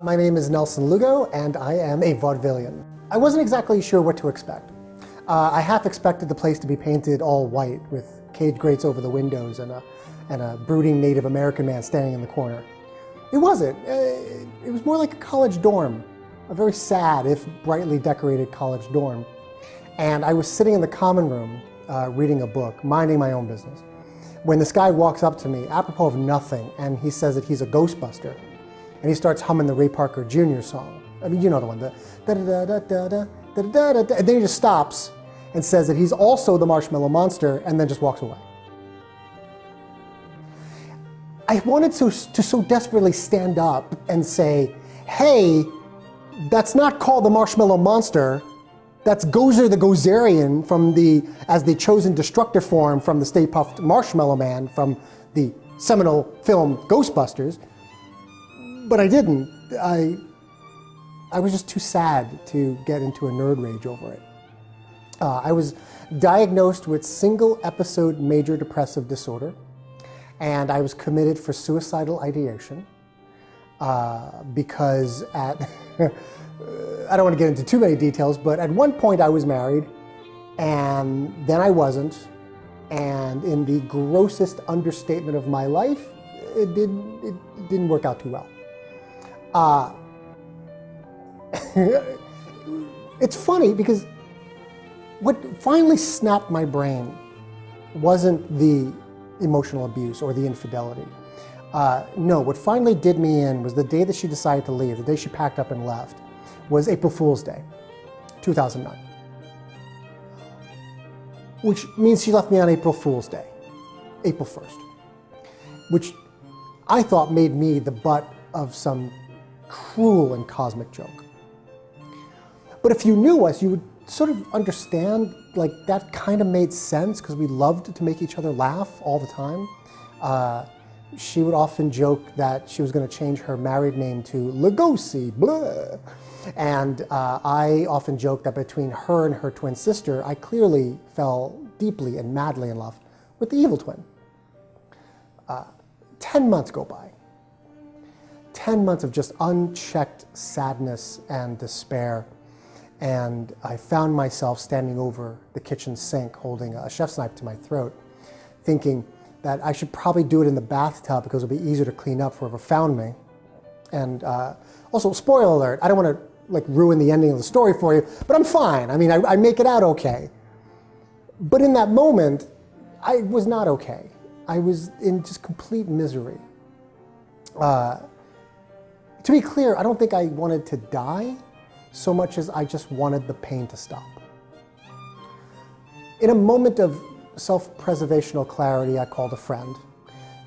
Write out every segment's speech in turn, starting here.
My name is Nelson Lugo, and I am a vaudevillian. I wasn't exactly sure what to expect. I half expected the place to be painted all white with cage grates over the windows and a brooding Native American man standing in the corner. It wasn't. It was more like a college dorm, a very sad, if brightly decorated college dorm. And I was sitting in the common room reading a book, minding my own business, when this guy walks up to me, apropos of nothing, and he says that he's a Ghostbuster. And he starts humming the Ray Parker Jr. song. I mean, you know the one, the da-da-da-da-da-da-da-da-da, and then he just stops and says that he's also the Marshmallow Monster, and then just walks away. I wanted to so desperately stand up and say, hey, that's not called the Marshmallow Monster, that's Gozer the Gozerian as the chosen destructor form from the Stay Puft Marshmallow Man from the seminal film Ghostbusters. But I didn't. I was just too sad to get into a nerd rage over it. I was diagnosed with single episode major depressive disorder, and I was committed for suicidal ideation because I don't want to get into too many details, but at one point I was married, and then I wasn't, and in the grossest understatement of my life, it didn't work out too well. It's funny because what finally snapped my brain wasn't the emotional abuse or the infidelity. No, what finally did me in was the day that she decided to leave, the day she packed up and left, was April Fool's Day, 2009. Which means she left me on April Fool's Day, April 1st, which I thought made me the butt of some cruel and cosmic joke. But if you knew us, you would sort of understand, like, that kind of made sense because we loved to make each other laugh all the time. She would often joke that she was going to change her married name to Lugosi, blah. And I often joked that between her and her twin sister, I clearly fell deeply and madly in love with the evil twin. 10 months go by. 10 months of just unchecked sadness and despair, and I found myself standing over the kitchen sink holding a chef's knife to my throat, thinking that I should probably do it in the bathtub because it'll be easier to clean up for whoever found me. And also, spoiler alert, I don't want to ruin the ending of the story for you, but I'm fine. I mean, I make it out okay. But in that moment, I was not okay. I was in just complete misery. To be clear, I don't think I wanted to die so much as I just wanted the pain to stop. In a moment of self-preservational clarity, I called a friend.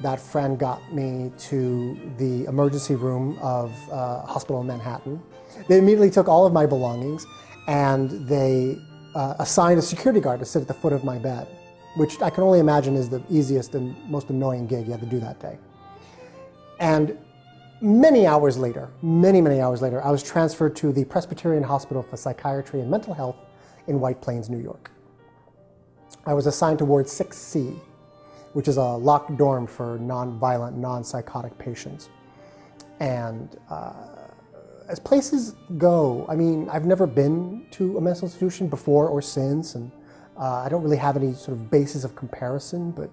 That friend got me to the emergency room of a hospital in Manhattan. They immediately took all of my belongings, and they assigned a security guard to sit at the foot of my bed, which I can only imagine is the easiest and most annoying gig you had to do that day. And many hours later, many hours later, I was transferred to the Presbyterian Hospital for Psychiatry and Mental Health in White Plains, New York. I was assigned to Ward 6C, which is a locked dorm for non-violent, non-psychotic patients. And as places go, I mean, I've never been to a mental institution before or since, and I don't really have any sort of basis of comparison, but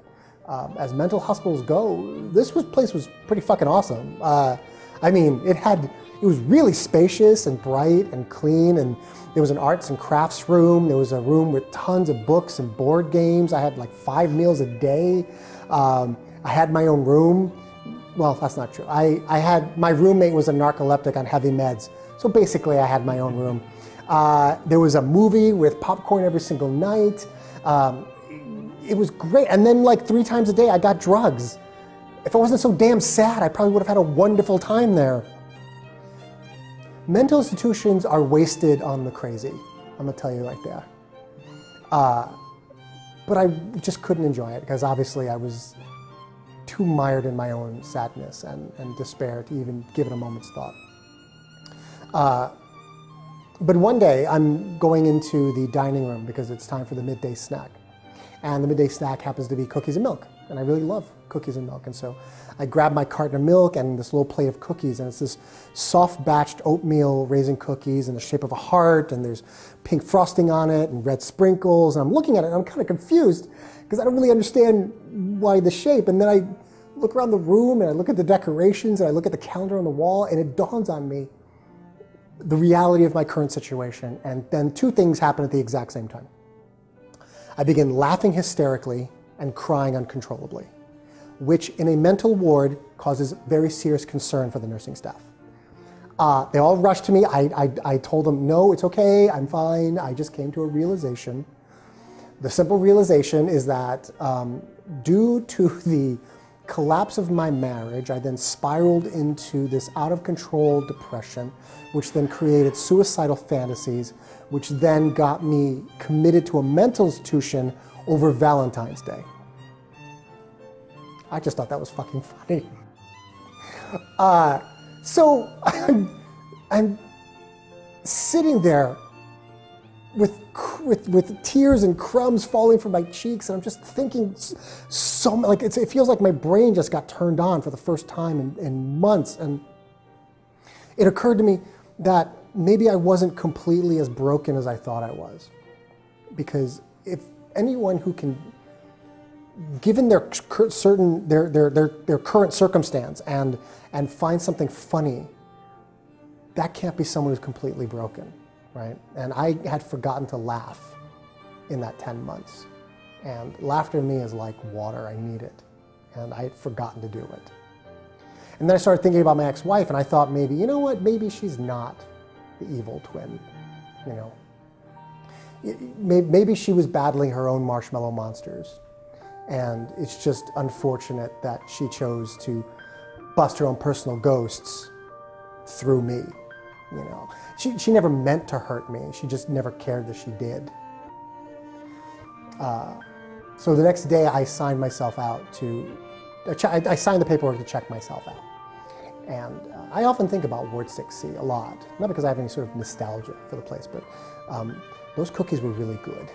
as mental hospitals go, this place was pretty fucking awesome. I mean, it was really spacious and bright and clean, and there was an arts and crafts room. There was a room with tons of books and board games. I had like 5 meals a day. I had my own room. Well, that's not true. My roommate was a narcoleptic on heavy meds, so basically I had my own room. There was a movie with popcorn every single night. It was great. And then like 3 times a day, I got drugs. If I wasn't so damn sad, I probably would have had a wonderful time there. Mental institutions are wasted on the crazy. I'm gonna tell you right there. But I just couldn't enjoy it because obviously I was too mired in my own sadness and despair to even give it a moment's thought. But one day I'm going into the dining room because it's time for the midday snack. And the midday snack happens to be cookies and milk. and I really love cookies and milk. And so I grabbed my carton of milk and this little plate of cookies, and it's this soft batched oatmeal raisin cookies in the shape of a heart, and there's pink frosting on it and red sprinkles. And I'm looking at it and I'm kind of confused because I don't really understand why the shape. And then I look around the room and I look at the decorations and I look at the calendar on the wall, and it dawns on me the reality of my current situation. And then two things happen at the exact same time. I begin laughing hysterically and crying uncontrollably, which in a mental ward causes very serious concern for the nursing staff. They all rushed to me. I told them, no, it's okay, I'm fine. I just came to a realization. The simple realization is that due to the collapse of my marriage, I then spiraled into this out of control depression, which then created suicidal fantasies, which then got me committed to a mental institution over Valentine's Day. I just thought that was fucking funny. So I'm sitting there with tears and crumbs falling from my cheeks, and I'm just thinking so like it feels like my brain just got turned on for the first time in months. And it occurred to me that maybe I wasn't completely as broken as I thought I was, because if anyone who can, given their current circumstance and find something funny, that can't be someone who's completely broken, right? And I had forgotten to laugh in that 10 months. And laughter to me is like water, I need it. And I had forgotten to do it. And then I started thinking about my ex-wife, and I thought maybe, you know what, maybe she's not the evil twin, you know. Maybe she was battling her own marshmallow monsters. And it's just unfortunate that she chose to bust her own personal ghosts through me, you know. She never meant to hurt me. She just never cared that she did. So the next day I signed myself out to, I signed the paperwork to check myself out. And I often think about Ward 6C a lot, not because I have any sort of nostalgia for the place, but those cookies were really good.